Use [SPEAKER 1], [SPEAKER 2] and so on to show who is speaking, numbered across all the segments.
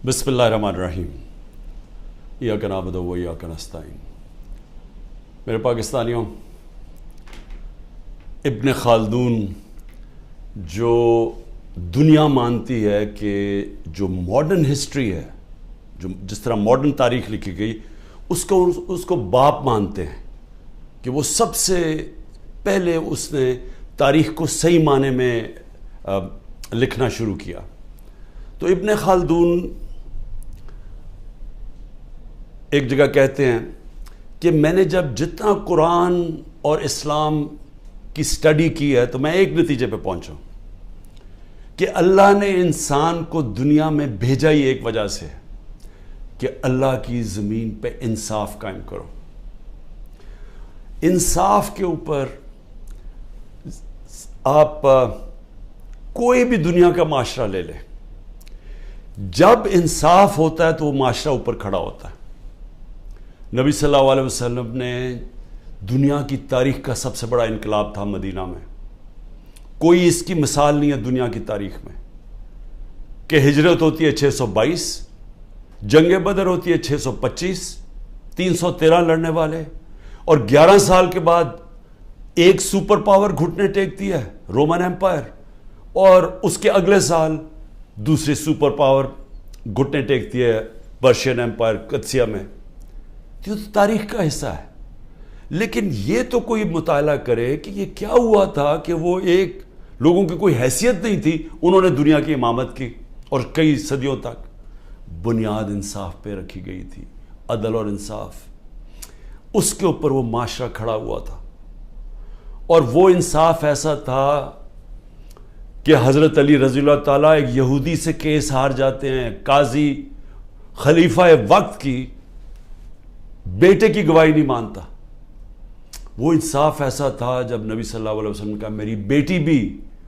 [SPEAKER 1] بسم اللہ الرحمن الرحیم ایاک نعبد و ایاک نستعین۔ میرے پاکستانیوں، ابن خلدون جو دنیا مانتی ہے کہ جو ماڈرن ہسٹری ہے، جو جس طرح ماڈرن تاریخ لکھی گئی، اس کو باپ مانتے ہیں کہ وہ سب سے پہلے اس نے تاریخ کو صحیح معنی میں لکھنا شروع کیا۔ تو ابن خلدون ایک جگہ کہتے ہیں کہ میں نے جتنا قرآن اور اسلام کی سٹڈی کی ہے تو میں ایک نتیجے پہ پہنچا کہ اللہ نے انسان کو دنیا میں بھیجا ہی ایک وجہ سے کہ اللہ کی زمین پہ انصاف قائم کرو۔ انصاف کے اوپر آپ کوئی بھی دنیا کا معاشرہ لے لیں، جب انصاف ہوتا ہے تو وہ معاشرہ اوپر کھڑا ہوتا ہے۔ نبی صلی اللہ علیہ وسلم نے دنیا کی تاریخ کا سب سے بڑا انقلاب تھا مدینہ میں، کوئی اس کی مثال نہیں ہے دنیا کی تاریخ میں، کہ ہجرت ہوتی ہے 622، جنگ بدر ہوتی ہے 625، 313 لڑنے والے، اور 11 سال کے بعد ایک سپر پاور گھٹنے ٹیکتی ہے رومن ایمپائر، اور اس کے اگلے سال دوسری سپر پاور گھٹنے ٹیکتی ہے پرشین ایمپائر قدسیہ میں۔ یہ تو تاریخ کا حصہ ہے، لیکن یہ تو کوئی مطالعہ کرے کہ یہ کیا ہوا تھا کہ وہ ایک لوگوں کی کوئی حیثیت نہیں تھی، انہوں نے دنیا کی امامت کی، اور کئی صدیوں تک بنیاد انصاف پہ رکھی گئی تھی، عدل اور انصاف، اس کے اوپر وہ معاشرہ کھڑا ہوا تھا۔ اور وہ انصاف ایسا تھا کہ حضرت علی رضی اللہ تعالیٰ ایک یہودی سے کیس ہار جاتے ہیں، قاضی خلیفہ وقت کی بیٹے کی گواہی نہیں مانتا۔ وہ انصاف ایسا تھا جب نبی صلی اللہ علیہ وسلم نے کہا میری بیٹی بھی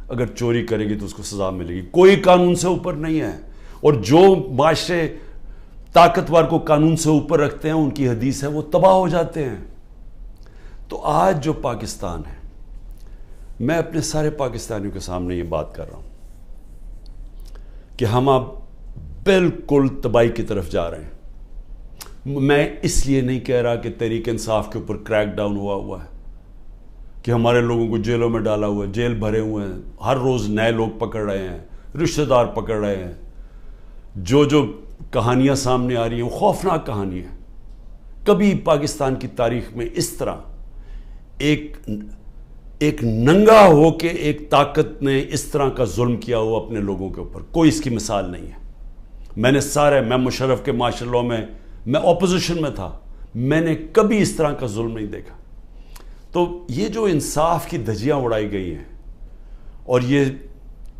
[SPEAKER 1] اگر چوری کرے گی تو اس کو سزا ملے گی، کوئی قانون سے اوپر نہیں ہے، اور جو معاشرے طاقتور کو قانون سے اوپر رکھتے ہیں ان کی حدیث ہے وہ تباہ ہو جاتے ہیں۔ تو آج جو پاکستان ہے، میں اپنے سارے پاکستانیوں کے سامنے یہ بات کر رہا ہوں کہ ہم اب بالکل تباہی کی طرف جا رہے ہیں۔ میں اس لیے نہیں کہہ رہا کہ تحریک انصاف کے اوپر کریک ڈاؤن ہوا ہے، کہ ہمارے لوگوں کو جیلوں میں ڈالا ہوا ہے، جیل بھرے ہوئے ہیں، ہر روز نئے لوگ پکڑ رہے ہیں، رشتہ دار پکڑ رہے ہیں، جو کہانیاں سامنے آ رہی ہیں وہ خوفناک کہانی ہے۔ کبھی پاکستان کی تاریخ میں اس طرح ایک ننگا ہو کے ایک طاقت نے اس طرح کا ظلم کیا ہوا اپنے لوگوں کے اوپر، کوئی اس کی مثال نہیں ہے۔ میں مشرف کے مارشل لاء میں اپوزیشن میں تھا، میں نے کبھی اس طرح کا ظلم نہیں دیکھا۔ تو یہ جو انصاف کی دھجیاں اڑائی گئی ہیں اور یہ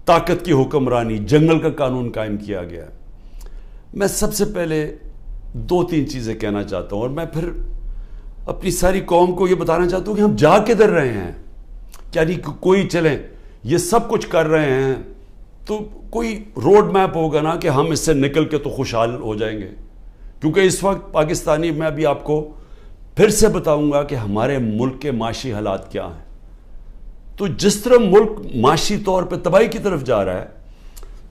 [SPEAKER 1] طاقت کی حکمرانی، جنگل کا قانون قائم کیا گیا ہے، میں سب سے پہلے 2-3 چیزیں کہنا چاہتا ہوں، اور میں پھر اپنی ساری قوم کو یہ بتانا چاہتا ہوں کہ ہم جا کدھر رہے ہیں۔ یعنی کوئی چلیں یہ سب کچھ کر رہے ہیں تو کوئی روڈ میپ ہوگا نا کہ ہم اس سے نکل کے تو خوشحال ہو جائیں گے، کیونکہ اس وقت پاکستانی، میں ابھی آپ کو پھر سے بتاؤں گا کہ ہمارے ملک کے معاشی حالات کیا ہیں۔ تو جس طرح ملک معاشی طور پہ تباہی کی طرف جا رہا ہے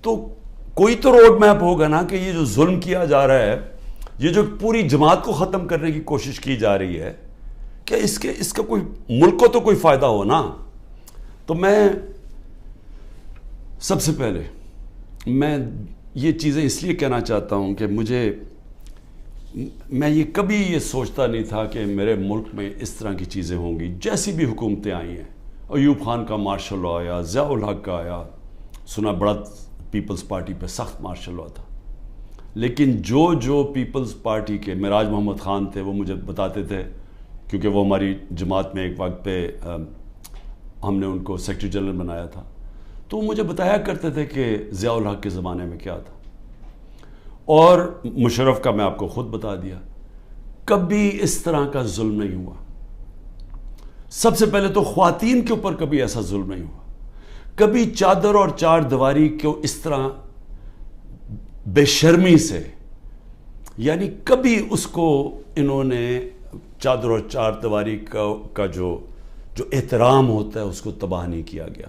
[SPEAKER 1] تو کوئی تو روڈ میپ ہوگا نا کہ یہ جو ظلم کیا جا رہا ہے، یہ جو پوری جماعت کو ختم کرنے کی کوشش کی جا رہی ہے، کہ اس کا کوئی ملک کو تو کوئی فائدہ ہو نا۔ تو میں سب سے پہلے میں یہ چیزیں اس لیے کہنا چاہتا ہوں کہ میں یہ کبھی یہ سوچتا نہیں تھا کہ میرے ملک میں اس طرح کی چیزیں ہوں گی۔ جیسی بھی حکومتیں آئی ہیں، ایوب خان کا مارشل لاء آیا، ضیاء الحق کا آیا، سنا بڑا پیپلز پارٹی پہ سخت مارشل لاء تھا، لیکن جو پیپلز پارٹی کے معراج محمد خان تھے وہ مجھے بتاتے تھے، کیونکہ وہ ہماری جماعت میں ایک وقت پہ ہم نے ان کو سیکرٹری جنرل بنایا تھا، تو وہ مجھے بتایا کرتے تھے کہ ضیاء الحق کے زمانے میں کیا تھا، اور مشرف کا میں آپ کو خود بتا دیا، کبھی اس طرح کا ظلم نہیں ہوا۔ سب سے پہلے تو خواتین کے اوپر کبھی ایسا ظلم نہیں ہوا، کبھی چادر اور چار دیواری کو اس طرح بے شرمی سے، یعنی کبھی اس کو انہوں نے چادر اور چار دیواری کا جو احترام ہوتا ہے اس کو تباہ نہیں کیا گیا۔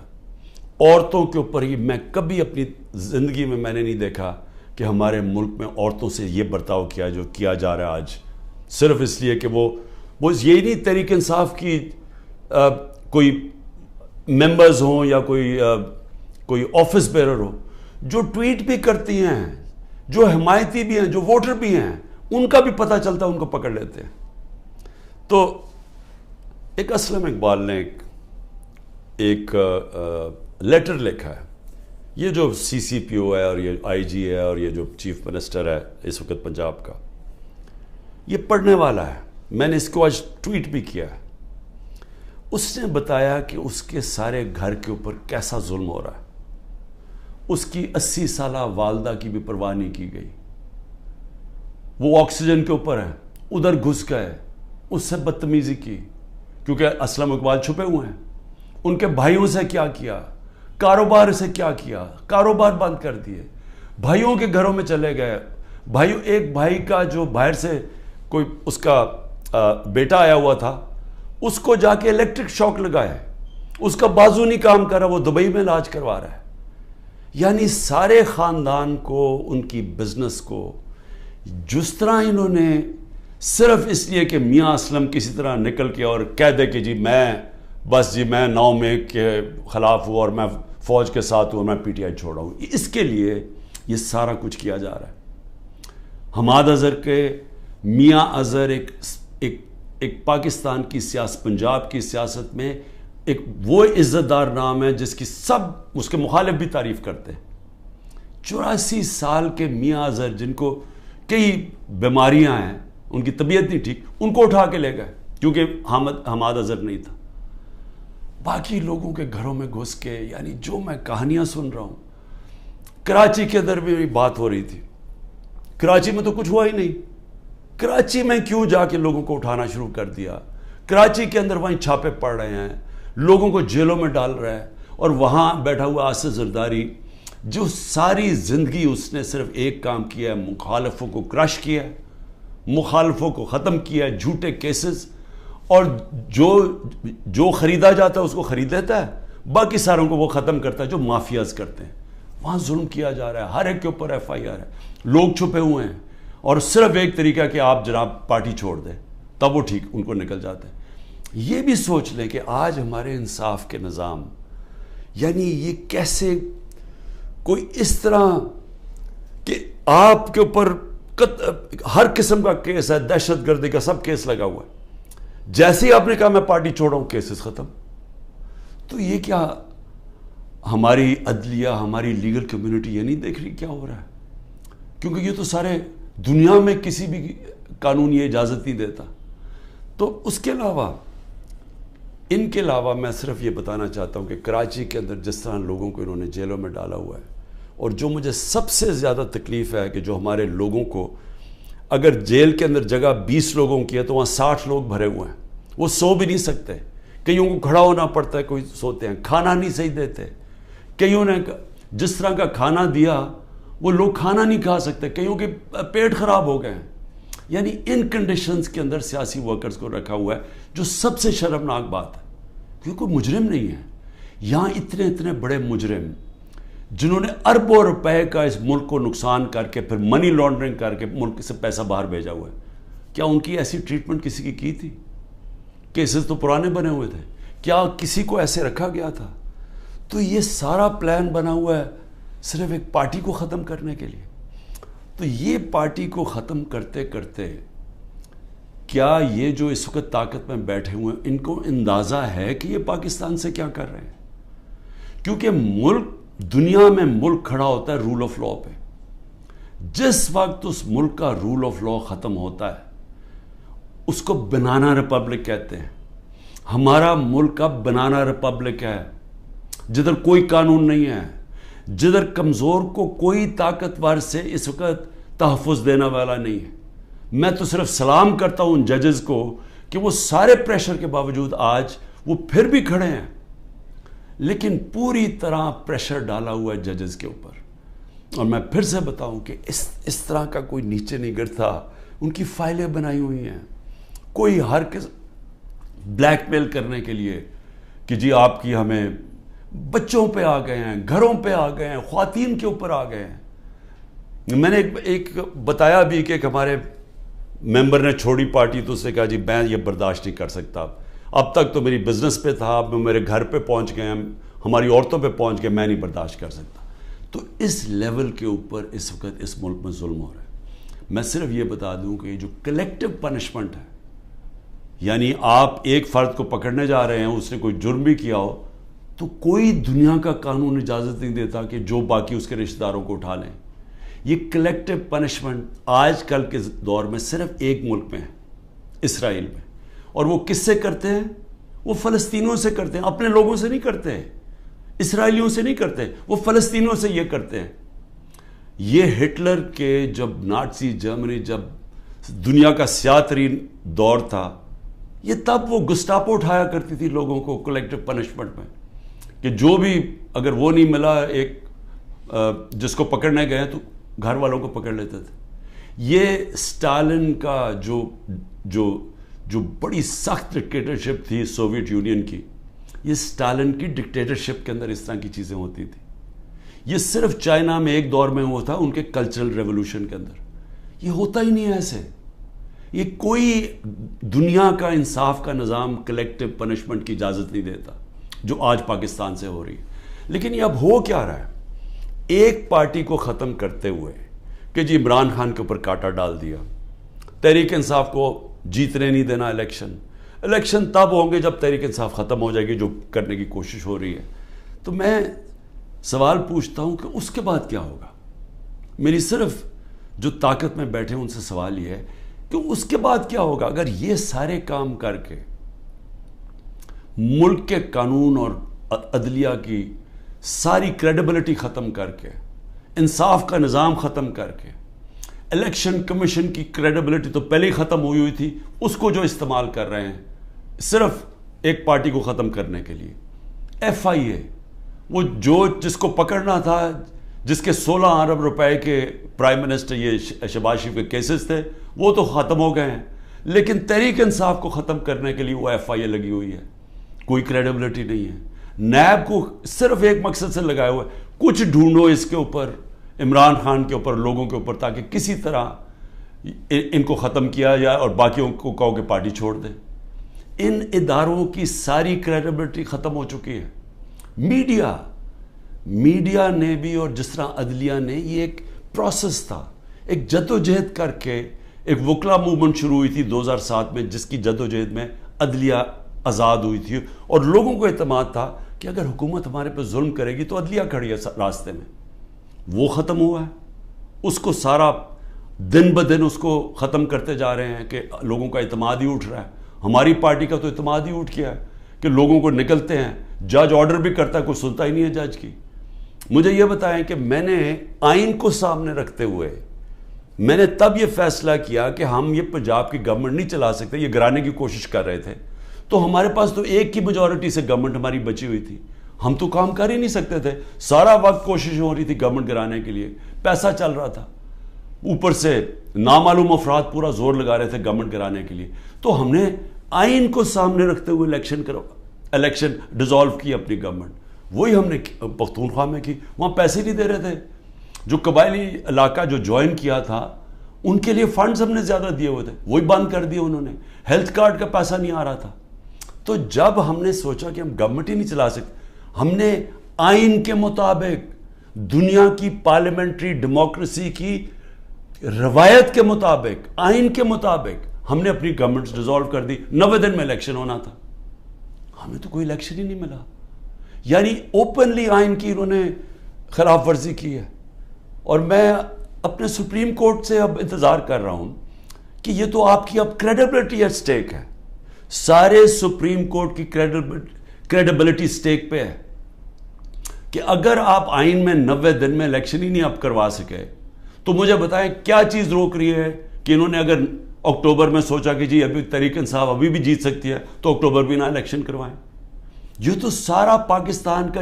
[SPEAKER 1] عورتوں کے اوپر ہی میں کبھی اپنی زندگی میں نے نہیں دیکھا کہ ہمارے ملک میں عورتوں سے یہ برتاؤ کیا جو کیا جا رہا ہے آج، صرف اس لیے کہ وہ یہی نہیں تحریک انصاف کی کوئی ممبرز ہوں یا کوئی آفس بیرر ہو، جو ٹویٹ بھی کرتی ہیں، جو حمایتی بھی ہیں، جو ووٹر بھی ہیں، ان کا بھی پتہ چلتا ہے، ان کو پکڑ لیتے ہیں۔ تو ایک اسلم اقبال نے ایک لیٹر لکھا ہے، یہ جو سی سی پی او ہے اور یہ آئی جی ہے اور یہ جو چیف منسٹر ہے اس وقت پنجاب کا، یہ پڑھنے والا ہے، میں نے اس کو آج ٹویٹ بھی کیا ہے۔ اس نے بتایا کہ اس کے سارے گھر کے اوپر کیسا ظلم ہو رہا ہے، اس کی 80 سالہ والدہ کی بھی پرواہ نہیں کی گئی، وہ آکسیجن کے اوپر ہے، ادھر گھس گئے، اس سے بدتمیزی کی، کیونکہ اسلم اقبال چھپے ہوئے ہیں۔ ان کے بھائیوں سے کیا کیا، کاروبار سے کیا کیا، کاروبار بند کر دیے، بھائیوں کے گھروں میں چلے گئے، ایک بھائی کا جو باہر سے کوئی اس کا بیٹا آیا ہوا تھا، اس کو جا کے الیکٹرک شاک لگایا، اس کا بازو نہیں کام کر رہا، وہ دبئی میں علاج کروا رہا ہے۔ یعنی سارے خاندان کو، ان کی بزنس کو جس طرح انہوں نے صرف اس لیے کہ میاں اسلم کسی طرح نکل کے اور کہہ دے کہ میں 9 مئی کے خلاف ہوں اور میں فوج کے ساتھ ہوں اور میں پی ٹی آئی چھوڑا ہوں، اس کے لیے یہ سارا کچھ کیا جا رہا ہے۔ حماد اظہر کے میاں اظہر ایک پاکستان کی سیاست، پنجاب کی سیاست میں ایک وہ عزت دار نام ہے جس کی سب اس کے مخالف بھی تعریف کرتے ہیں۔ 84 سال کے میاں اظہر جن کو کئی بیماریاں ہیں، ان کی طبیعت نہیں ٹھیک، ان کو اٹھا کے لے گئے کیونکہ حماد اظہر نہیں تھا۔ باقی لوگوں کے گھروں میں گھس کے، یعنی جو میں کہانیاں سن رہا ہوں، کراچی کے اندر بھی بات ہو رہی تھی، کراچی میں تو کچھ ہوا ہی نہیں، کراچی میں کیوں جا کے لوگوں کو اٹھانا شروع کر دیا؟ کراچی کے اندر وہیں چھاپے پڑ رہے ہیں، لوگوں کو جیلوں میں ڈال رہا ہے، اور وہاں بیٹھا ہوا آصف زرداری جو ساری زندگی اس نے صرف ایک کام کیا ہے، مخالفوں کو کرش کیا ہے، مخالفوں کو ختم کیا ہے، جھوٹے کیسز، اور جو خریدا جاتا ہے اس کو خرید لیتا ہے، باقی ساروں کو وہ ختم کرتا ہے جو مافیاز کرتے ہیں۔ وہاں ظلم کیا جا رہا ہے، ہر ایک کے اوپر ایف آئی آر ہے، لوگ چھپے ہوئے ہیں، اور صرف ایک طریقہ کہ آپ جناب پارٹی چھوڑ دیں تب وہ ٹھیک ان کو نکل جاتے ہیں۔ یہ بھی سوچ لیں کہ آج ہمارے انصاف کے نظام، یعنی یہ کیسے کوئی اس طرح کہ آپ کے اوپر ہر قسم کا کیس ہے، دہشت گردی کا سب کیس لگا ہوا ہے، جیسے ہی آپ نے کہا میں پارٹی چھوڑا ہوں کیسز ختم۔ تو یہ کیا ہماری عدلیہ، ہماری لیگل کمیونٹی یہ نہیں دیکھ رہی کیا ہو رہا ہے؟ کیونکہ یہ تو سارے دنیا میں کسی بھی قانون یہ اجازت نہیں دیتا۔ تو اس کے علاوہ، ان کے علاوہ میں صرف یہ بتانا چاہتا ہوں کہ کراچی کے اندر جس طرح لوگوں کو انہوں نے جیلوں میں ڈالا ہوا ہے، اور جو مجھے سب سے زیادہ تکلیف ہے کہ جو ہمارے لوگوں کو، اگر جیل کے اندر جگہ 20 لوگوں کی ہے تو وہاں 60 لوگ بھرے ہوئے ہیں، وہ سو بھی نہیں سکتے، کئیوں کو کھڑا ہونا پڑتا ہے، کوئی سوتے ہیں، کھانا نہیں صحیح دیتے، کئیوں نے جس طرح کا کھانا دیا وہ لوگ کھانا نہیں کھا سکتے، کئیوں کے پیٹ خراب ہو گئے ہیں۔ یعنی ان کنڈیشنز کے اندر سیاسی ورکرز کو رکھا ہوا ہے، جو سب سے شرمناک بات ہے، کیونکہ کوئی مجرم نہیں ہے یہاں، اتنے بڑے مجرم جنہوں نے اربوں روپے کا اس ملک کو نقصان کر کے پھر منی لانڈرنگ کر کے ملک سے پیسہ باہر بھیجا ہوا ہے، کیا ان کی ایسی ٹریٹمنٹ کسی کی تھی؟ کیسز تو پرانے بنے ہوئے تھے، کیا کسی کو ایسے رکھا گیا تھا؟ تو یہ سارا پلان بنا ہوا ہے صرف ایک پارٹی کو ختم کرنے کے لیے۔ تو یہ پارٹی کو ختم کرتے کرتے کیا یہ جو اس وقت طاقت میں بیٹھے ہوئے ہیں ان کو اندازہ ہے کہ یہ پاکستان سے کیا کر رہے ہیں؟ کیونکہ ملک، دنیا میں ملک کھڑا ہوتا ہے رول آف لا پہ، جس وقت اس ملک کا رول آف لا ختم ہوتا ہے اس کو بنانا ریپبلک کہتے ہیں۔ ہمارا ملک اب بنانا ریپبلک ہے، جدھر کوئی قانون نہیں ہے، جدھر کمزور کو کوئی طاقتور سے اس وقت تحفظ دینے والا نہیں ہے۔ میں تو صرف سلام کرتا ہوں ان ججز کو کہ وہ سارے پریشر کے باوجود آج وہ پھر بھی کھڑے ہیں، لیکن پوری طرح پریشر ڈالا ہوا ہے ججز کے اوپر۔ اور میں پھر سے بتاؤں کہ اس طرح کا کوئی نیچے نہیں گرتا، ان کی فائلیں بنائی ہوئی ہیں، کوئی ہر بلیک میل کرنے کے لیے کہ جی آپ کی ہمیں بچوں پہ آ گئے ہیں، گھروں پہ آ گئے ہیں، خواتین کے اوپر آ گئے ہیں۔ میں نے ایک بتایا بھی کہ ایک ہمارے ممبر نے چھوڑی پارٹی تو اس نے کہا جی میں یہ برداشت نہیں کر سکتا، اب تک تو میری بزنس پہ تھا، اب میرے گھر پہ پہنچ گئے، ہماری عورتوں پہ پہنچ گئے، میں نہیں برداشت کر سکتا۔ تو اس لیول کے اوپر اس وقت اس ملک میں ظلم ہو رہا ہے۔ میں صرف یہ بتا دوں کہ یہ جو کلیکٹو پنشمنٹ ہے، یعنی آپ ایک فرد کو پکڑنے جا رہے ہیں، اس نے کوئی جرم بھی کیا ہو تو کوئی دنیا کا قانون اجازت نہیں دیتا کہ جو باقی اس کے رشتہ داروں کو اٹھا لیں۔ یہ کلیکٹو پنشمنٹ آج کل کے دور میں صرف ایک ملک میں ہے، اسرائیل میں، اور وہ کس سے کرتے ہیں؟ وہ فلسطینیوں سے کرتے ہیں، اپنے لوگوں سے نہیں کرتے ہیں، اسرائیلیوں سے نہیں کرتے، وہ فلسطینیوں سے یہ کرتے ہیں۔ یہ ہٹلر کے جب نازی جرمنی جب دنیا کا سیاہ ترین دور تھا، یہ تب وہ گسٹاپو اٹھایا کرتی تھی لوگوں کو کلیکٹو پنشمنٹ میں، کہ جو بھی اگر وہ نہیں ملا ایک جس کو پکڑنے گئے تو گھر والوں کو پکڑ لیتے تھے۔ یہ سٹالن کا جو بڑی سخت ڈکٹیٹرشپ تھی سوویت یونین کی، یہ سٹالن کی ڈکٹیٹرشپ کے اندر اس طرح کی چیزیں ہوتی تھیں۔ یہ صرف چائنا میں ایک دور میں ہوا تھا، ان کے کلچرل ریولوشن کے اندر۔ یہ ہوتا ہی نہیں ہے ایسے۔ یہ کوئی دنیا کا انصاف کا نظام کلیکٹو پنشمنٹ کی اجازت نہیں دیتا، جو آج پاکستان سے ہو رہی ہے۔ لیکن یہ اب ہو کیا رہا ہے؟ ایک پارٹی کو ختم کرتے ہوئے کہ جی عمران خان کے اوپر کانٹا ڈال دیا، تحریک انصاف کو جیتنے نہیں دینا الیکشن تب ہوں گے جب تحریک انصاف ختم ہو جائے گی، جو کرنے کی کوشش ہو رہی ہے۔ تو میں سوال پوچھتا ہوں کہ اس کے بعد کیا ہوگا؟ میری صرف جو طاقت میں بیٹھے ان سے سوال یہ ہے کہ اس کے بعد کیا ہوگا؟ اگر یہ سارے کام کر کے ملک کے قانون اور عدلیہ کی ساری کریڈیبلٹی ختم کر کے، انصاف کا نظام ختم کر کے، الیکشن کمیشن کی کریڈیبلٹی تو پہلے ہی ختم ہوئی تھی، اس کو جو استعمال کر رہے ہیں صرف ایک پارٹی کو ختم کرنے کے لیے، ایف آئی اے، وہ جس کو پکڑنا تھا، جس کے 16 ارب روپے کے پرائم منسٹر یہ شہباز شریف کے کیسز تھے، وہ تو ختم ہو گئے ہیں، لیکن تحریک انصاف کو ختم کرنے کے لیے وہ ایف آئی اے لگی ہوئی ہے، کوئی کریڈیبلٹی نہیں ہے۔ نیب کو صرف ایک مقصد سے لگایا ہوا ہے، کچھ ڈھونڈو اس کے اوپر، عمران خان کے اوپر، لوگوں کے اوپر، تاکہ کسی طرح ان کو ختم کیا جائے اور باقیوں کو کہو کہ پارٹی چھوڑ دیں۔ ان اداروں کی ساری کریڈیبلٹی ختم ہو چکی ہے۔ میڈیا نے بھی، اور جس طرح عدلیہ نے، یہ ایک پروسیس تھا، ایک جدوجہد کر کے ایک وکلا موومنٹ شروع ہوئی تھی 2007 میں، جس کی جدوجہد میں عدلیہ آزاد ہوئی تھی اور لوگوں کو اعتماد تھا کہ اگر حکومت ہمارے پہ ظلم کرے گی تو عدلیہ کھڑی ہے راستے میں۔ وہ ختم ہوا ہے، اس کو سارا دن بدن اس کو ختم کرتے جا رہے ہیں کہ لوگوں کا اعتماد ہی اٹھ رہا ہے۔ ہماری پارٹی کا تو اعتماد ہی اٹھ گیا ہے کہ لوگوں کو نکلتے ہیں، جج آرڈر بھی کرتا ہے، کوئی سنتا ہی نہیں ہے جج کی۔ مجھے یہ بتائیں کہ میں نے آئین کو سامنے رکھتے ہوئے میں نے تب یہ فیصلہ کیا کہ ہم یہ پنجاب کی گورنمنٹ نہیں چلا سکتے، یہ گرانے کی کوشش کر رہے تھے، تو ہمارے پاس تو ایک کی میجورٹی سے گورنمنٹ ہماری بچی ہوئی تھی، ہم تو کام کر ہی نہیں سکتے تھے، سارا وقت کوشش ہو رہی تھی گورنمنٹ گرانے کے لیے، پیسہ چل رہا تھا، اوپر سے نامعلوم افراد پورا زور لگا رہے تھے گورنمنٹ گرانے کے لیے۔ تو ہم نے آئین کو سامنے رکھتے ہوئے الیکشن ڈیزالو کی اپنی گورنمنٹ، وہی ہم نے پختونخوا میں کی۔ وہاں پیسے نہیں دے رہے تھے، جو قبائلی علاقہ جو جوائن کیا تھا ان کے لیے فنڈز ہم نے زیادہ دیے ہوئے تھے، وہی بند کر دیے انہوں نے، ہیلتھ کارڈ کا پیسہ نہیں آ رہا تھا۔ تو جب ہم نے سوچا کہ ہم گورنمنٹ ہی نہیں چلا سکتے، ہم نے آئین کے مطابق، دنیا کی پارلیمنٹری ڈیموکریسی کی روایت کے مطابق، آئین کے مطابق ہم نے اپنی گورنمنٹ ڈیزالو کر دی۔ 90 دن میں الیکشن ہونا تھا، ہمیں تو کوئی الیکشن ہی نہیں ملا۔ یعنی اوپنلی آئین کی انہوں نے خلاف ورزی کی ہے، اور میں اپنے سپریم کورٹ سے اب انتظار کر رہا ہوں کہ یہ تو آپ کی اب کریڈیبلٹی ایٹ سٹیک ہے، سارے سپریم کورٹ کی کریڈیبلٹی سٹیک پہ ہے کہ اگر آپ آئین میں 90 دن میں الیکشن ہی نہیں اب کروا سکے تو مجھے بتائیں کیا چیز روک رہی ہے کہ انہوں نے اگر اکتوبر میں سوچا کہ جی ابھی تحریک انصاف ابھی بھی جیت سکتی ہے تو اکتوبر بھی نہ الیکشن کروائیں۔ یہ تو سارا پاکستان کا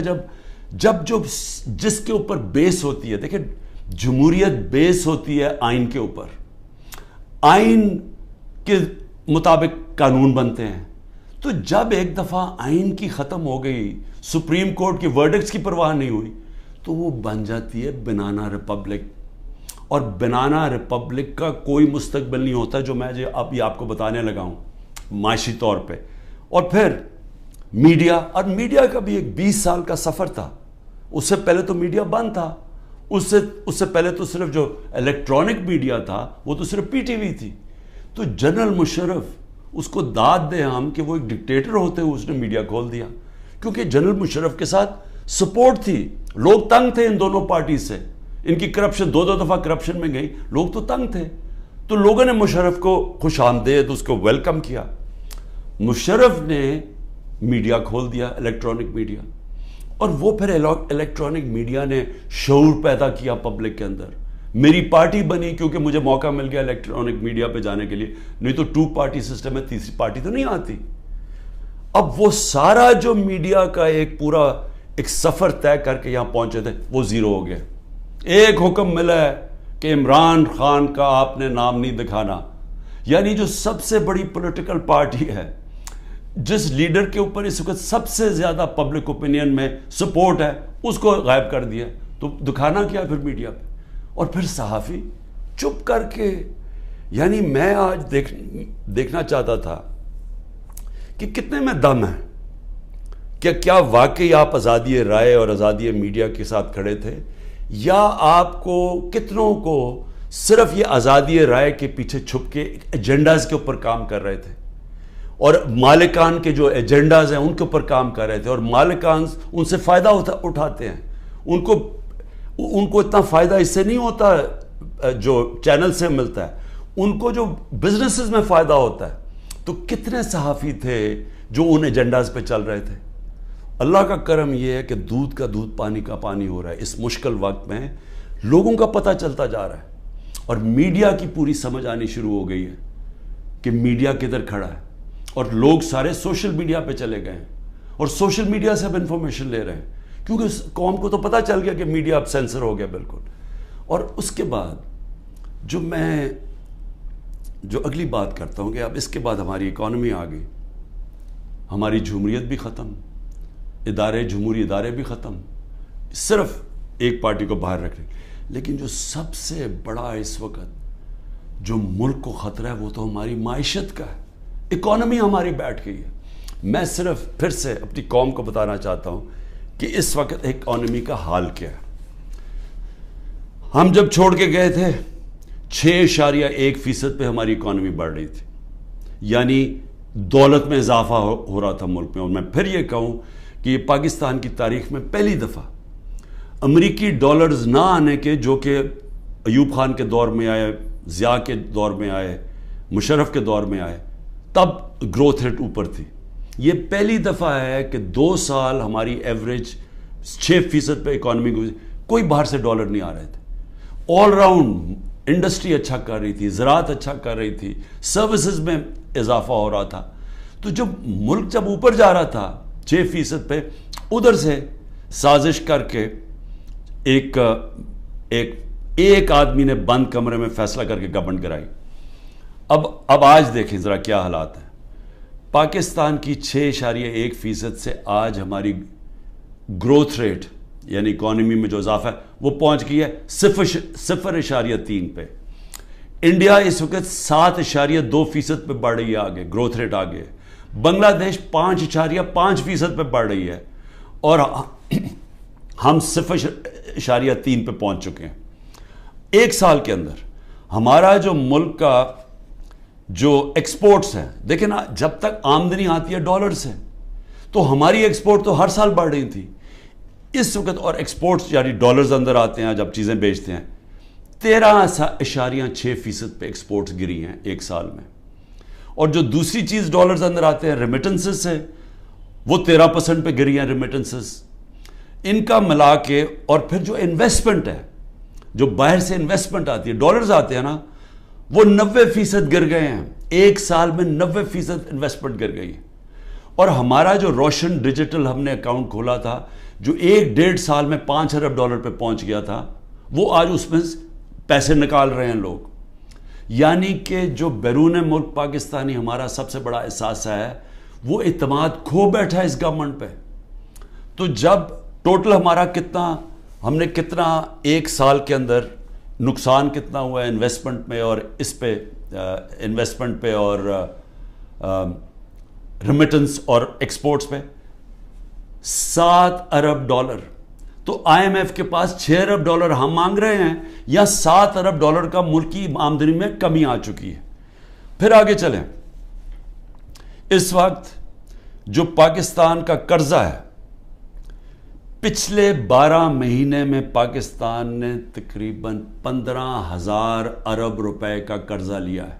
[SPEAKER 1] جس کے اوپر بیس ہوتی ہے، دیکھیں جمہوریت بیس ہوتی ہے آئین کے اوپر، آئین کے مطابق قانون بنتے ہیں، تو جب ایک دفعہ آئین کی ختم ہو گئی، سپریم کورٹ کی ورڈکٹس کی پرواہ نہیں ہوئی، تو وہ بن جاتی ہے بنانا ریپبلک، اور بنانا ریپبلک کا کوئی مستقبل نہیں ہوتا جو میں اب یہ آپ کو بتانے لگا ہوں معاشی طور پہ. اور پھر میڈیا، اور میڈیا کا بھی ایک 20 سال کا سفر تھا. اس سے پہلے تو میڈیا بند تھا. اس سے پہلے تو صرف جو الیکٹرانک میڈیا تھا وہ تو صرف پی ٹی وی تھی. تو جنرل مشرف، اس کو داد دیں ہم کہ وہ ایک ڈکٹیٹر ہوتے ہوئے اس نے میڈیا کھول دیا، کیونکہ جنرل مشرف کے ساتھ سپورٹ تھی. لوگ تنگ تھے ان دونوں پارٹی سے. ان کی کرپشن 2 دفعہ کرپشن میں گئی، لوگ تو تنگ تھے. تو لوگوں نے مشرف کو خوش آمدید اس کو ویلکم کیا. مشرف نے میڈیا کھول دیا، الیکٹرانک میڈیا. اور وہ پھر الیکٹرانک میڈیا نے شعور پیدا کیا پبلک کے اندر. میری پارٹی بنی کیونکہ مجھے موقع مل گیا الیکٹرانک میڈیا پہ جانے کے لیے، نہیں تو 2 پارٹی سسٹم ہے، تیسری پارٹی تو نہیں آتی. اب وہ سارا جو میڈیا کا ایک پورا ایک سفر طے کر کے یہاں پہنچے تھے وہ زیرو ہو گیا. ایک حکم ملا ہے کہ عمران خان کا آپ نے نام نہیں دکھانا. یعنی جو سب سے بڑی پولیٹیکل پارٹی ہے، جس لیڈر کے اوپر اس وقت سب سے زیادہ پبلک اوپینین میں سپورٹ ہے، اس کو غائب کر دیا. تو دکھانا کیا پھر میڈیا پہ؟ اور پھر صحافی چپ کر کے. یعنی میں آج دیکھنا چاہتا تھا کہ کتنے میں دم ہے. کیا واقعی آپ آزادی رائے اور آزادی میڈیا کے ساتھ کھڑے تھے، یا آپ کو کتنوں کو صرف یہ آزادی رائے کے پیچھے چھپ کے ایجنڈاز کے اوپر کام کر رہے تھے، اور مالکان کے جو ایجنڈاز ہیں ان کے اوپر کام کر رہے تھے، اور مالکان ان سے فائدہ اٹھاتے ہیں. ان کو اتنا فائدہ اس سے نہیں ہوتا جو چینل سے ملتا ہے، ان کو جو بزنسز میں فائدہ ہوتا ہے. تو کتنے صحافی تھے جو ان ایجنڈاز پہ چل رہے تھے. اللہ کا کرم یہ ہے کہ دودھ کا دودھ پانی کا پانی ہو رہا ہے. اس مشکل وقت میں لوگوں کا پتہ چلتا جا رہا ہے، اور میڈیا کی پوری سمجھ آنی شروع ہو گئی ہے کہ میڈیا کدھر کھڑا ہے. اور لوگ سارے سوشل میڈیا پہ چلے گئے ہیں، اور سوشل میڈیا سے اب انفارمیشن لے رہے ہیں، کیونکہ قوم کو تو پتہ چل گیا کہ میڈیا اب سینسر ہو گیا بالکل. اور اس کے بعد جو اگلی بات کرتا ہوں کہ اب اس کے بعد ہماری اکانومی آ گئی، ہماری جمہوریت بھی ختم، جمہوری ادارے بھی ختم، صرف ایک پارٹی کو باہر رکھنے. لیکن جو سب سے بڑا اس وقت جو ملک کو خطرہ ہے وہ تو ہماری معیشت کا ہے. اکانومی ہماری بیٹھ گئی ہے. میں صرف پھر سے اپنی قوم کو بتانا چاہتا ہوں کہ اس وقت اکانومی کا حال کیا ہے. ہم جب چھوڑ کے گئے تھے 6.1% پہ ہماری اکانومی بڑھ رہی تھی، یعنی دولت میں اضافہ ہو رہا تھا ملک میں. اور میں پھر یہ کہوں کہ یہ پاکستان کی تاریخ میں پہلی دفعہ امریکی ڈالرز نہ آنے کے، جو کہ ایوب خان کے دور میں آئے، ضیاء کے دور میں آئے، مشرف کے دور میں آئے، تب گروتھ ریٹ اوپر تھی. یہ پہلی دفعہ ہے کہ 2 سال ہماری ایوریج 6% پہ اکانومی کوئی باہر سے ڈالر نہیں آ رہے تھے. آل راؤنڈ انڈسٹری اچھا کر رہی تھی، زراعت اچھا کر رہی تھی، سروسز میں اضافہ ہو رہا تھا. تو ملک جب اوپر جا رہا تھا 6% پہ، ادھر سے سازش کر کے ایک آدمی نے بند کمرے میں فیصلہ کر کے گورنمنٹ گرائی. اب آج دیکھیں ذرا کیا حالات ہیں. پاکستان کی 6.1% سے آج ہماری گروتھ ریٹ یعنی اکانومی میں جو اضافہ ہے وہ پہنچ گئی ہے 0.3 پہ. انڈیا اس وقت 7.2% پہ بڑھ رہی ہے، آگے گروتھ ریٹ آگے. بنگلہ دیش 5.5% پہ بڑھ رہی ہے، اور ہم 0.3 پہ پہنچ چکے ہیں. ایک سال کے اندر ہمارا جو ملک کا جو ایکسپورٹس ہیں، دیکھیں نا، جب تک آمدنی آتی ہے ڈالر سے تو ہماری ایکسپورٹ تو ہر سال بڑھ رہی تھی. اس وقت اور ایکسپورٹس یعنی ڈالرز اندر آتے ہیں جب چیزیں بیچتے ہیں، 13.6% پہ ایکسپورٹس گری ہیں ایک سال میں. اور جو دوسری چیز ڈالرز اندر آتے ہیں ریمیٹنسز سے، وہ 13% پہ گری ہیں ریمیٹنسز. ان کا ملا کے اور پھر جو انویسٹمنٹ ہے، جو باہر سے انویسٹمنٹ آتی ہے، ڈالرز آتے ہیں نا، وہ 90% گر گئے ہیں. ایک سال میں 90% انویسٹمنٹ گر گئی ہے. اور ہمارا جو روشن ڈیجیٹل ہم نے اکاؤنٹ کھولا تھا، جو 1.5 سال میں $5 ارب پہ پہنچ گیا تھا، وہ آج اس میں پیسے نکال رہے ہیں لوگ. یعنی کہ جو بیرون ملک پاکستانی ہمارا سب سے بڑا احساس ہے، وہ اعتماد کھو بیٹھا ہے اس گورنمنٹ پہ. تو جب ٹوٹل ہمارا ہم نے کتنا ایک سال کے اندر نقصان کتنا ہوا ہے انویسٹمنٹ میں اور اس پہ انویسٹمنٹ پہ اور ریمیٹنس اور ایکسپورٹس پہ 7 ارب ڈالر. تو آئی ایم ایف کے پاس 6 ارب ڈالر ہم مانگ رہے ہیں یا 7 ارب ڈالر کا ملکی آمدنی میں کمی آ چکی ہے. پھر آگے چلیں. اس وقت جو پاکستان کا قرضہ ہے پچھلے 12 مہینے میں پاکستان نے تقریباً 15,000 ارب روپے کا قرضہ لیا ہے.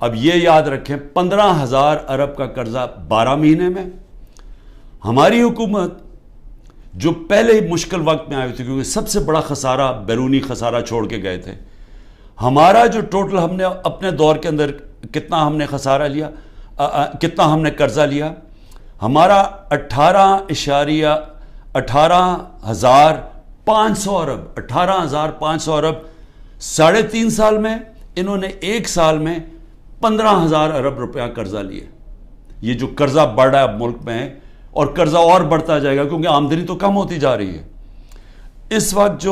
[SPEAKER 1] اب یہ یاد رکھیں 15,000 ارب کا قرضہ 12 مہینے میں. ہماری حکومت جو پہلے ہی مشکل وقت میں آئی تھی کیونکہ سب سے بڑا خسارہ بیرونی خسارہ چھوڑ کے گئے تھے. ہمارا جو ٹوٹل ہم نے اپنے دور کے اندر کتنا ہم نے خسارہ لیا, کتنا ہم نے قرضہ لیا, ہمارا 18,500 ارب 18,500 ارب 3.5 سال میں. انہوں نے 1 سال میں 15,000 ارب روپیہ قرضہ لیا. یہ جو قرضہ بڑھ رہا ہے ملک میں اور قرضہ اور بڑھتا جائے گا کیونکہ آمدنی تو کم ہوتی جا رہی ہے. اس وقت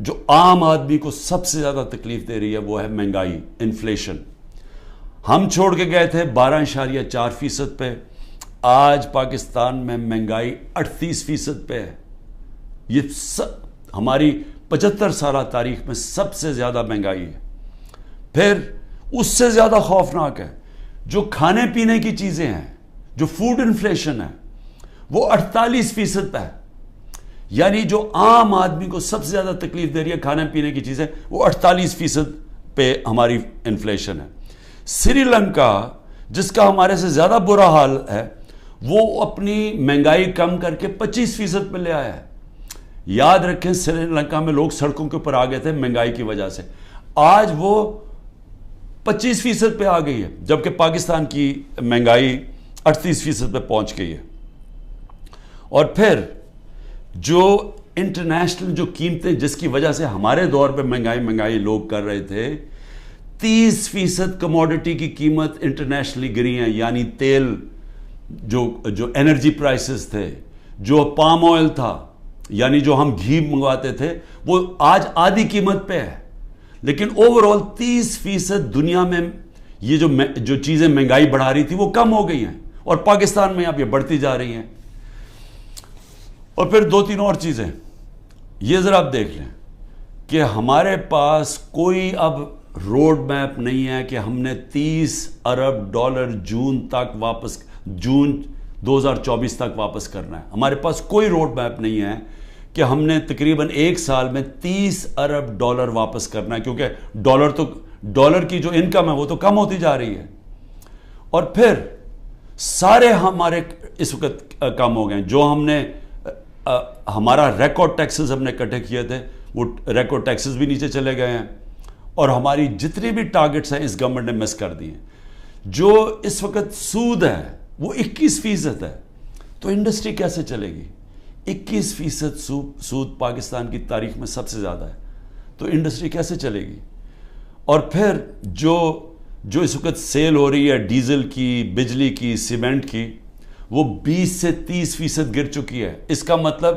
[SPEAKER 1] جو عام آدمی کو سب سے زیادہ تکلیف دے رہی ہے وہ ہے مہنگائی, انفلیشن. ہم چھوڑ کے گئے تھے 12.4% پہ, آج پاکستان میں مہنگائی 38% پہ ہے. یہ ہماری 75 سالہ تاریخ میں سب سے زیادہ مہنگائی ہے. پھر اس سے زیادہ خوفناک ہے جو کھانے پینے کی چیزیں ہیں, جو فوڈ انفلیشن ہے وہ 48% پہ ہے. یعنی جو عام آدمی کو سب سے زیادہ تکلیف دے رہی ہے کھانے پینے کی چیزیں وہ 48% پہ ہماری انفلیشن ہے. سری لنکا جس کا ہمارے سے زیادہ برا حال ہے وہ اپنی مہنگائی کم کر کے 25% پہ لے آیا ہے. یاد رکھیں سری لنکا میں لوگ سڑکوں کے اوپر آ گئے تھے مہنگائی کی وجہ سے, آج وہ 25% پہ آ گئی ہے جبکہ پاکستان کی مہنگائی 38% پہ پہنچ گئی ہے. اور پھر جو انٹرنیشنل جو قیمتیں جس کی وجہ سے ہمارے دور پہ مہنگائی لوگ کر رہے تھے, 30% کموڈٹی کی قیمت انٹرنیشنلی گری ہیں. یعنی تیل, جو انرجی پرائسز تھے, جو پام آئل تھا, یعنی جو ہم گھی منگواتے تھے وہ آج آدھی قیمت پہ ہے. لیکن اوورآل 30% دنیا میں یہ جو چیزیں مہنگائی بڑھا رہی تھی وہ کم ہو گئی ہیں اور پاکستان میں اب یہ بڑھتی جا رہی ہیں. اور پھر 2-3 اور چیزیں یہ ذرا آپ دیکھ لیں کہ ہمارے پاس کوئی اب روڈ میپ نہیں ہے کہ ہم نے 30 ارب ڈالر جون 2024 تک واپس کرنا ہے. ہمارے پاس کوئی روڈ میپ نہیں ہے کہ ہم نے تقریباً 1 سال میں 30 ارب ڈالر واپس کرنا ہے کیونکہ ڈالر کی جو انکم ہے وہ تو کم ہوتی جا رہی ہے. اور پھر سارے ہمارے اس وقت کم ہو گئے. جو ہم نے ہمارا ریکارڈ ٹیکسز ہم نے اکٹھے کیے تھے وہ ریکارڈ ٹیکسز بھی نیچے چلے گئے ہیں اور ہماری جتنی بھی ٹارگٹس ہیں اس گورنمنٹ نے مس کر دی ہیں. جو اس وقت سود ہے وہ 21% ہے. تو انڈسٹری کیسے چلے گی؟ 21% سود پاکستان کی تاریخ میں سب سے زیادہ ہے. تو انڈسٹری کیسے چلے گی؟ اور پھر جو اس وقت سیل ہو رہی ہے ڈیزل کی, بجلی کی, سیمنٹ کی, وہ 20 سے 30% گر چکی ہے. اس کا مطلب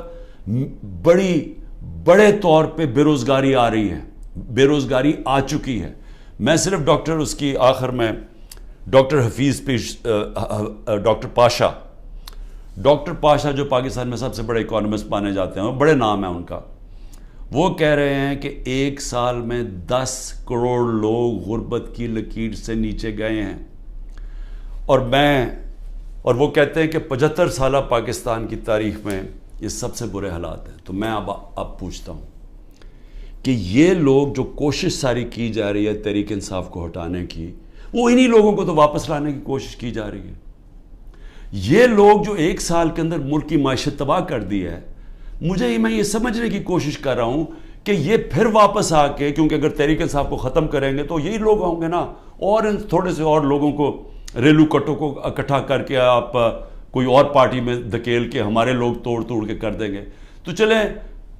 [SPEAKER 1] بڑے طور پہ بے روزگاری آ رہی ہے, بے روزگاری آ چکی ہے. میں صرف اس کی آخر میں ڈاکٹر حفیظ ڈاکٹر پاشا جو پاکستان میں سب سے بڑے اکانومسٹ مانے جاتے ہیں, بڑے نام ہیں ان کا, وہ کہہ رہے ہیں کہ 1 سال میں 10 کروڑ لوگ غربت کی لکیر سے نیچے گئے ہیں. اور وہ کہتے ہیں کہ 75 سالہ پاکستان کی تاریخ میں یہ سب سے برے حالات ہیں. تو میں اب پوچھتا ہوں کہ یہ لوگ جو کوشش ساری کی جا رہی ہے تحریک انصاف کو ہٹانے کی, وہ انہی لوگوں کو تو واپس لانے کی کوشش کی جا رہی ہے. یہ لوگ جو 1 سال کے اندر ملک کی معیشت تباہ کر دی ہے, میں یہ سمجھنے کی کوشش کر رہا ہوں کہ یہ پھر واپس آ کے, کیونکہ اگر تحریک انصاف کو ختم کریں گے تو یہی لوگ ہوں گے نا, اور ان تھوڑے سے اور لوگوں کو, ریلو کٹوں کو اکٹھا کر کے آپ کوئی اور پارٹی میں دھکیل کے ہمارے لوگ توڑ کے کر دیں گے. تو چلیں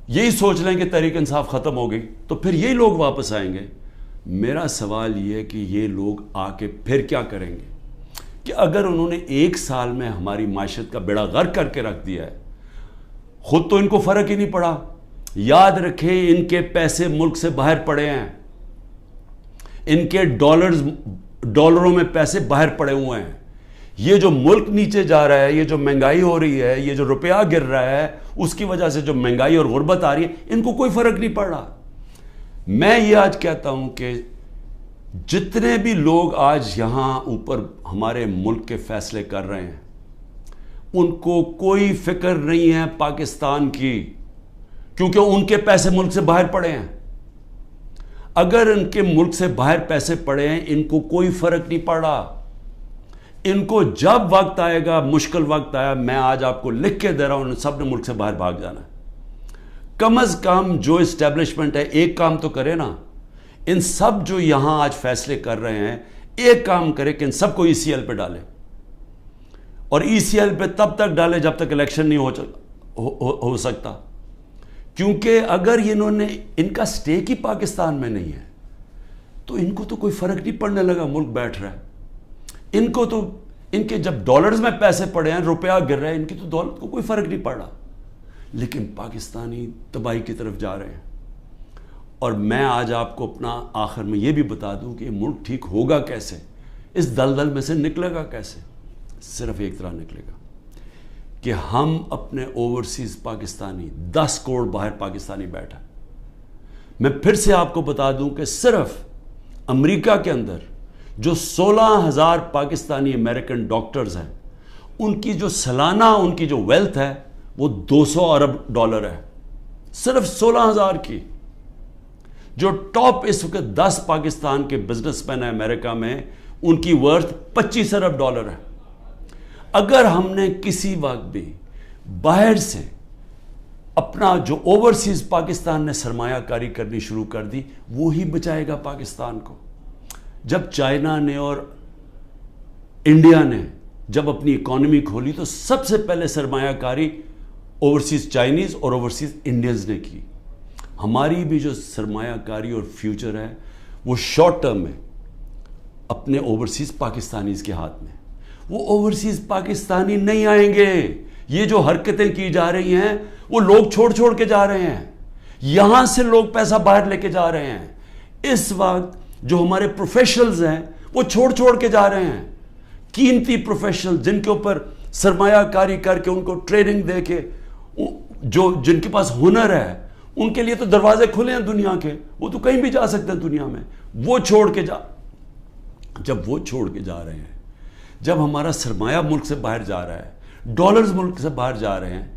[SPEAKER 1] یہی سوچ لیں کہ تحریک انصاف ختم ہو گئی تو پھر یہی لوگ واپس آئیں گے. میرا سوال یہ ہے کہ یہ لوگ آ کے پھر کیا کریں گے کہ اگر انہوں نے 1 سال میں ہماری معیشت کا بیڑا غرق کر کے رکھ دیا ہے, خود تو ان کو فرق ہی نہیں پڑا, یاد رکھیں ان کے پیسے ملک سے باہر پڑے ہیں، ان کے ڈالروں میں پیسے باہر پڑے ہوئے ہیں. یہ جو ملک نیچے جا رہا ہے، یہ جو مہنگائی ہو رہی ہے، یہ جو روپیہ گر رہا ہے، اس کی وجہ سے جو مہنگائی اور غربت آ رہی ہے، ان کو کوئی فرق نہیں پڑ رہا. میں یہ آج کہتا ہوں کہ جتنے بھی لوگ آج یہاں اوپر ہمارے ملک کے فیصلے کر رہے ہیں، ان کو کوئی فکر نہیں ہے پاکستان کی، کیونکہ ان کے پیسے ملک سے باہر پڑے ہیں. اگر ان کے ملک سے باہر پیسے پڑے ہیں، ان کو کوئی فرق نہیں پڑا. ان کو جب وقت آئے گا، مشکل وقت آیا، میں آج آپ کو لکھ کے دے رہا ہوں، ان سب نے ملک سے باہر بھاگ جانا ہے. کم از کم جو اسٹیبلشمنٹ ہے ایک کام تو کرے نا. ان سب جو یہاں آج فیصلے کر رہے ہیں، ایک کام کرے کہ ان سب کو ای سی ایل پہ ڈالے، اور ای سی ایل پہ تب تک ڈالے جب تک الیکشن نہیں ہو سکتا. کیونکہ اگر انہوں نے، ان کا سٹیک ہی پاکستان میں نہیں ہے، تو ان کو تو کوئی فرق نہیں پڑنے لگا ملک بیٹھ رہا ہے. ان کو تو، ان کے جب ڈالرز میں پیسے پڑے ہیں، روپیہ گر رہے ہیں، ان کی تو دولت کو کوئی فرق نہیں پڑ رہا. لیکن پاکستانی تباہی کی طرف جا رہے ہیں. اور میں آج آپ کو اپنا آخر میں یہ بھی بتا دوں کہ یہ ملک ٹھیک ہوگا کیسے، اس دلدل میں سے نکلے گا کیسے. صرف ایک طرح نکلے گا کہ ہم اپنے اوورسیز پاکستانی، 10 کروڑ باہر پاکستانی بیٹھا. میں پھر سے آپ کو بتا دوں کہ صرف امریکہ کے اندر جو 16,000 پاکستانی امریکن ڈاکٹرز ہیں، ان کی جو سالانہ ان کی جو ویلتھ ہے وہ $200 ارب ہے. صرف 16,000 کی. جو ٹاپ اس وقت 10 پاکستان کے بزنس مین ہیں امریکہ میں، ان کی ورتھ $25 ارب ہے. اگر ہم نے کسی وقت بھی باہر سے اپنا جو اوورسیز پاکستان نے سرمایہ کاری کرنی شروع کر دی، وہی بچائے گا پاکستان کو. جب چائنا نے اور انڈیا نے جب اپنی اکانومی کھولی تو سب سے پہلے سرمایہ کاری اوورسیز چائنیز اور اوورسیز انڈینز نے کی. ہماری بھی جو سرمایہ کاری اور فیوچر ہے وہ شارٹ ٹرم میں اپنے اوورسیز پاکستانیز کے ہاتھ میں. وہ اوورسیز پاکستانی نہیں آئیں گے. یہ جو حرکتیں کی جا رہی ہیں وہ لوگ چھوڑ کے جا رہے ہیں. یہاں سے لوگ پیسہ باہر لے کے جا رہے ہیں. اس وقت جو ہمارے پروفیشنلز ہیں وہ چھوڑ کے جا رہے ہیں. قیمتی پروفیشنل جن کے اوپر سرمایہ کاری کر کے، ان کو ٹریننگ دے کے، جن کے پاس ہنر ہے، ان کے لیے تو دروازے کھلے ہیں دنیا کے. وہ تو کہیں بھی جا سکتے ہیں دنیا میں. وہ چھوڑ کے جا رہے ہیں، جب ہمارا سرمایہ ملک سے باہر جا رہا ہے، ڈالرز ملک سے باہر جا رہے ہیں،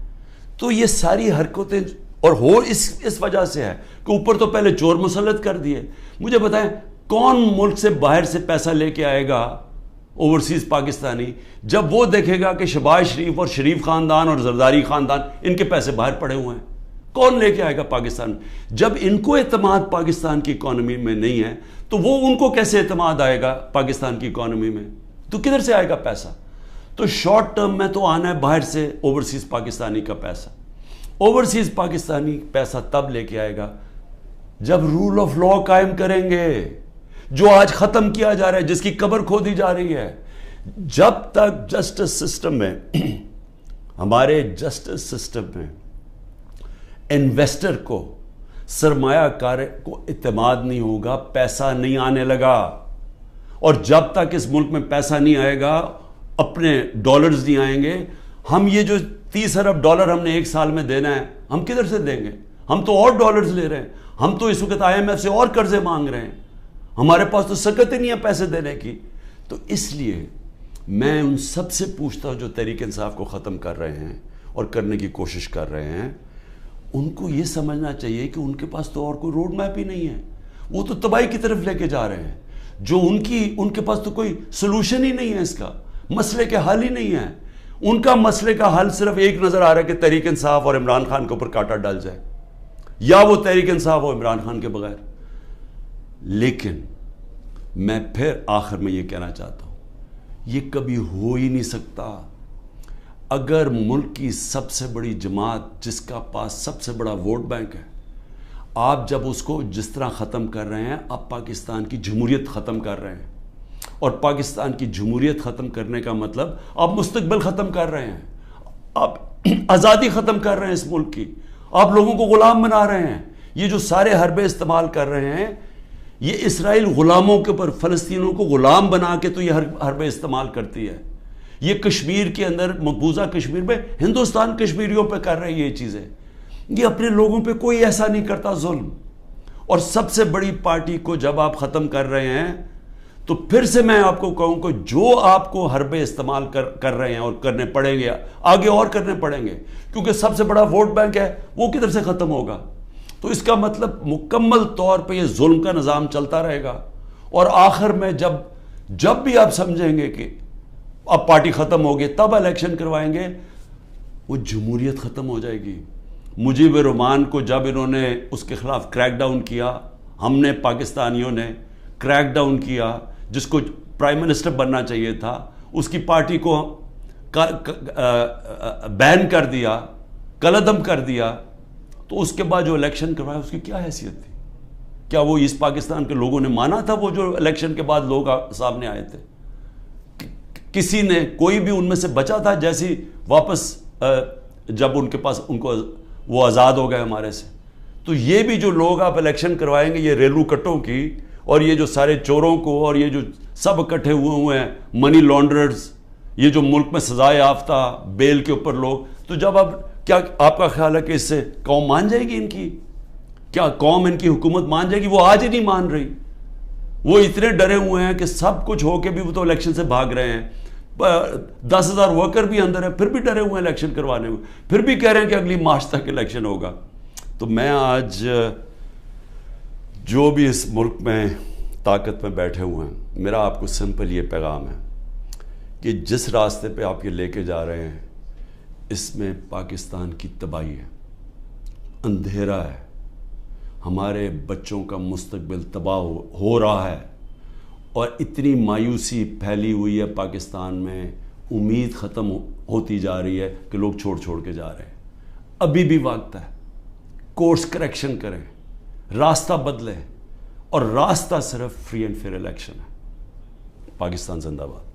[SPEAKER 1] تو یہ ساری حرکتیں اور اس وجہ سے ہے کہ اوپر تو پہلے چور مسلط کر دیے. مجھے بتائیں کون ملک سے باہر سے پیسہ لے کے آئے گا اوورسیز پاکستانی، جب وہ دیکھے گا کہ شہباز شریف اور شریف خاندان اور زرداری خاندان، ان کے پیسے باہر پڑے ہوئے ہیں. کون لے کے آئے گا پاکستان؟ جب ان کو اعتماد پاکستان کی اکانومی میں نہیں ہے تو وہ ان کو کیسے اعتماد آئے گا پاکستان کی اکانومی میں؟ تو کدھر سے آئے گا پیسہ؟ تو شارٹ ٹرم میں تو آنا ہے باہر سے اوورسیز پاکستانی کا پیسہ. اوورسیز پاکستانی پیسہ تب لے کے آئے گا جب رول آف لا قائم کریں گے، جو آج ختم کیا جا رہا ہے، جس کی قبر کھودی جا رہی ہے. جب تک جسٹس سسٹم میں، ہمارے جسٹس سسٹم میں انویسٹر کو، سرمایہ کار کو اعتماد نہیں ہوگا، پیسہ نہیں آنے لگا. اور جب تک اس ملک میں پیسہ نہیں آئے گا، اپنے ڈالرز نہیں آئیں گے. ہم یہ جو $30 ارب ہم نے ایک سال میں دینا ہے، ہم کدھر سے دیں گے؟ ہم تو اور ڈالرز لے رہے ہیں. ہم تو اس وقت IMF سے اور قرضے مانگ رہے ہیں. ہمارے پاس تو سکت ہی نہیں ہے پیسے دینے کی. تو اس لیے میں ان سب سے پوچھتا ہوں جو تحریک انصاف کو ختم کر رہے ہیں اور کرنے کی کوشش کر رہے ہیں، ان کو یہ سمجھنا چاہیے کہ ان کے پاس تو اور کوئی روڈ میپ ہی نہیں ہے. وہ تو تباہی کی طرف لے کے جا رہے ہیں. جو ان کے پاس تو کوئی سلوشن ہی نہیں ہے، اس کا مسئلے کے حل ہی نہیں ہے. ان کا مسئلے کا حل صرف ایک نظر آ رہا ہے کہ تحریک انصاف اور عمران خان کے اوپر کانٹا ڈال جائے، یا وہ تحریک انصاف اور عمران خان کے بغیر. لیکن میں پھر آخر میں یہ کہنا چاہتا ہوں، یہ کبھی ہو ہی نہیں سکتا. اگر ملک کی سب سے بڑی جماعت جس کا پاس سب سے بڑا ووٹ بینک ہے، آپ جب اس کو جس طرح ختم کر رہے ہیں، آپ پاکستان کی جمہوریت ختم کر رہے ہیں. اور پاکستان کی جمہوریت ختم کرنے کا مطلب آپ مستقبل ختم کر رہے ہیں، آپ آزادی ختم کر رہے ہیں اس ملک کی. آپ لوگوں کو غلام بنا رہے ہیں. یہ جو سارے حربے استعمال کر رہے ہیں یہ اسرائیل غلاموں کے اوپر فلسطینیوں کو غلام بنا کے تو یہ حربے استعمال کرتی ہے. یہ کشمیر کے اندر مقبوضہ کشمیر میں ہندوستان کشمیریوں پہ کر رہی ہے یہ چیزیں. یہ اپنے لوگوں پہ کوئی ایسا نہیں کرتا ظلم. اور سب سے بڑی پارٹی کو جب آپ ختم کر رہے ہیں تو پھر سے میں آپ کو کہوں کہ جو آپ کو حربے استعمال کر رہے ہیں اور کرنے پڑیں گے آگے اور کرنے پڑیں گے کیونکہ سب سے بڑا ووٹ بینک ہے وہ کدھر سے ختم ہوگا. تو اس کا مطلب مکمل طور پہ یہ ظلم کا نظام چلتا رہے گا. اور آخر میں جب بھی آپ سمجھیں گے کہ اب پارٹی ختم ہوگی تب الیکشن کروائیں گے وہ جمہوریت ختم ہو جائے گی. مجیب الرحمان کو جب انہوں نے اس کے خلاف کریک ڈاؤن کیا, ہم نے پاکستانیوں نے کریک ڈاؤن کیا, جس کو پرائم منسٹر بننا چاہیے تھا اس کی پارٹی کو بین کر دیا, کالعدم کر دیا, تو اس کے بعد جو الیکشن کروایا اس کی کیا حیثیت تھی؟ کیا وہ ایسٹ پاکستان کے لوگوں نے مانا تھا وہ جو الیکشن کے بعد لوگ سامنے آئے تھے؟ کسی نے کوئی بھی ان میں سے بچا تھا جیسی واپس جب ان کے پاس ان کو وہ آزاد ہو گئے ہمارے سے؟ تو یہ بھی جو لوگ آپ الیکشن کروائیں گے یہ ریلو کٹوں کی اور یہ جو سارے چوروں کو اور یہ جو سب اکٹھے ہوئے ہیں منی لانڈررز, یہ جو ملک میں سزائے یافتہ بیل کے اوپر لوگ, تو جب اب کیا آپ کا خیال ہے کہ اس سے قوم مان جائے گی ان کی؟ کیا قوم ان کی حکومت مان جائے گی؟ وہ آج ہی نہیں مان رہی. وہ اتنے ڈرے ہوئے ہیں کہ سب کچھ ہو کے بھی وہ تو الیکشن سے بھاگ رہے ہیں. 10,000 ورکر بھی اندر ہیں پھر بھی ڈرے ہوئے ہیں الیکشن کروانے میں, پھر بھی کہہ رہے ہیں کہ اگلی مارچ تک الیکشن ہوگا. تو میں آج جو بھی اس ملک میں طاقت میں بیٹھے ہوئے ہیں, میرا آپ کو سمپل یہ پیغام ہے کہ جس راستے پہ آپ یہ لے کے جا رہے ہیں اس میں پاکستان کی تباہی ہے, اندھیرا ہے, ہمارے بچوں کا مستقبل تباہ ہو رہا ہے, اور اتنی مایوسی پھیلی ہوئی ہے پاکستان میں, امید ختم ہوتی جا رہی ہے کہ لوگ چھوڑ کے جا رہے ہیں. ابھی بھی وقت ہے, کورس کریکشن کریں, راستہ بدلیں, اور راستہ صرف فری اینڈ فیئر الیکشن ہے. پاکستان زندہ باد.